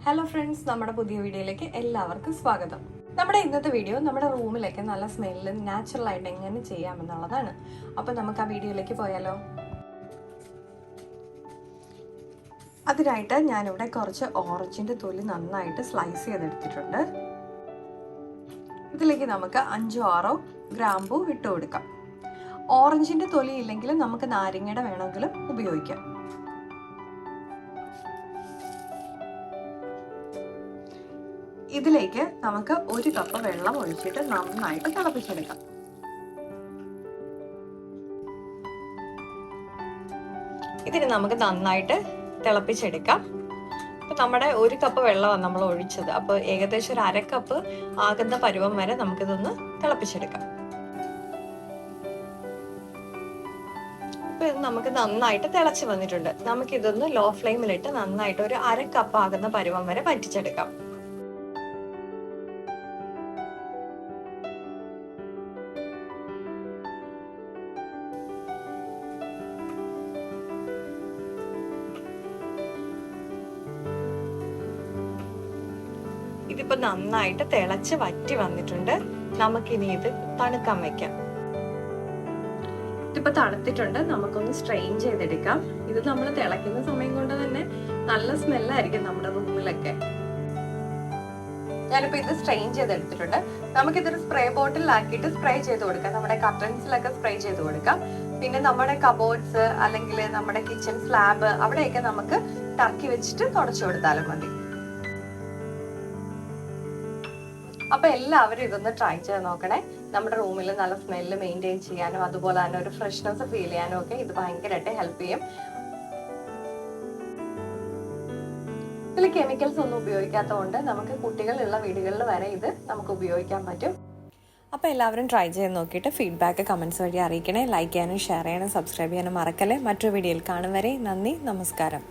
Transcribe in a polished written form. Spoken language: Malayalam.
ഹലോ ഫ്രണ്ട്സ്, നമ്മുടെ പുതിയ വീഡിയോയിലേക്ക് എല്ലാവർക്കും സ്വാഗതം. നമ്മുടെ ഇന്നത്തെ വീഡിയോ നമ്മുടെ റൂമിലേക്ക് നല്ല സ്മെല്ല് നാച്ചുറൽ ആയിട്ട് എങ്ങനെ ചെയ്യാമെന്നുള്ളതാണ്. അപ്പോൾ നമുക്ക് ആ വീഡിയോയിലേക്ക് പോയാലോ. അതിനായിട്ട് ഞാനിവിടെ കുറച്ച് ഓറഞ്ചിൻ്റെ തൊലി നന്നായിട്ട് സ്ലൈസ് ചെയ്തെടുത്തിട്ടുണ്ട്. ഇതിലേക്ക് നമുക്ക് 5-6 ഗ്രാമ്പൂ ഇട്ട് കൊടുക്കാം. ഓറഞ്ചിൻ്റെ തൊലി ഇല്ലെങ്കിൽ നമുക്ക് നാരങ്ങയുടെ വേണമെങ്കിലും ഉപയോഗിക്കാം. ഇതിലേക്ക് നമുക്ക് 1 കപ്പ് വെള്ളം ഒഴിച്ചിട്ട് നന്നായിട്ട് തിളപ്പിച്ചെടുക്കാം. ഇതിന് നമുക്ക് നന്നായിട്ട് തിളപ്പിച്ചെടുക്കാം. അപ്പൊ നമ്മുടെ 1 കപ്പ് വെള്ളമാണ് നമ്മൾ ഒഴിച്ചത്. അപ്പൊ ഏകദേശം ഒരു 1/2 കപ്പ് ആകുന്ന പരുവം വരെ നമുക്കിതൊന്ന് തിളപ്പിച്ചെടുക്കാം. അപ്പൊ ഇത് നമുക്ക് നന്നായിട്ട് തിളച്ച് വന്നിട്ടുണ്ട്. നമുക്കിതൊന്ന് ലോ ഫ്ലെയിമിലിട്ട് നന്നായിട്ട് ഒരു 1/2 കപ്പ് ആകുന്ന പരുവം വരെ വറ്റിച്ചെടുക്കാം. ഇതിപ്പോ നന്നായിട്ട് തിളച്ച് വറ്റി വന്നിട്ടുണ്ട്. നമുക്കിനി ഇത് തണുക്കാൻ വെക്കാം. ഇതിപ്പോ തണുത്തിട്ടുണ്ട്. നമുക്കൊന്ന് സ്ട്രെയിൻ ചെയ്തെടുക്കാം. ഇത് നമ്മൾ തിളയ്ക്കുന്ന സമയം കൊണ്ട് തന്നെ നല്ല സ്മെല്ലായിരിക്കും നമ്മുടെ റൂമിലൊക്കെ. ഞാനിപ്പോ ഇത് സ്ട്രെയിൻ ചെയ്തെടുത്തിട്ടുണ്ട്. നമുക്കിതൊരു സ്പ്രേ ബോട്ടിലാക്കിയിട്ട് സ്പ്രേ ചെയ്ത് കൊടുക്കാം. നമ്മുടെ കർട്ടൻസിലൊക്കെ സ്പ്രേ ചെയ്ത് കൊടുക്കാം. പിന്നെ നമ്മുടെ കബോർഡ്സ് അല്ലെങ്കിൽ നമ്മുടെ കിച്ചൺ സ്ലാബ് അവിടെയൊക്കെ നമുക്ക് ടർക്കി വെച്ചിട്ട് തുടച്ചു കൊടുത്താലും മതി. അപ്പൊ എല്ലാവരും ഇതൊന്ന് ട്രൈ ചെയ്ത് നോക്കണേ. നമ്മുടെ റൂമിൽ നല്ല സ്മെല്ല് മെയിൻറ്റെയിൻ ചെയ്യാനും അതുപോലെ തന്നെ ഒരു ഫ്രഷ്നെസ് ഫീൽ ചെയ്യാനും ഒക്കെ ഇത് ഭയങ്കരമായിട്ട് ഹെൽപ്പ് ചെയ്യും. ഇതിൽ കെമിക്കൽസ് ഒന്നും ഉപയോഗിക്കാത്തതുകൊണ്ട് നമുക്ക് കുട്ടികളുള്ള വീടുകളിൽ വരെ ഇത് നമുക്ക് ഉപയോഗിക്കാൻ പറ്റും. അപ്പോൾ എല്ലാവരും ട്രൈ ചെയ്ത് നോക്കിയിട്ട് ഫീഡ്ബാക്ക് കമൻസ് വഴി അറിയിക്കണേ. ലൈക്ക് ചെയ്യാനും ഷെയർ ചെയ്യാനും സബ്സ്ക്രൈബ് ചെയ്യാനും മറക്കല്ലേ. മറ്റൊരു വീഡിയോയിൽ കാണും വരെ നന്ദി, നമസ്കാരം.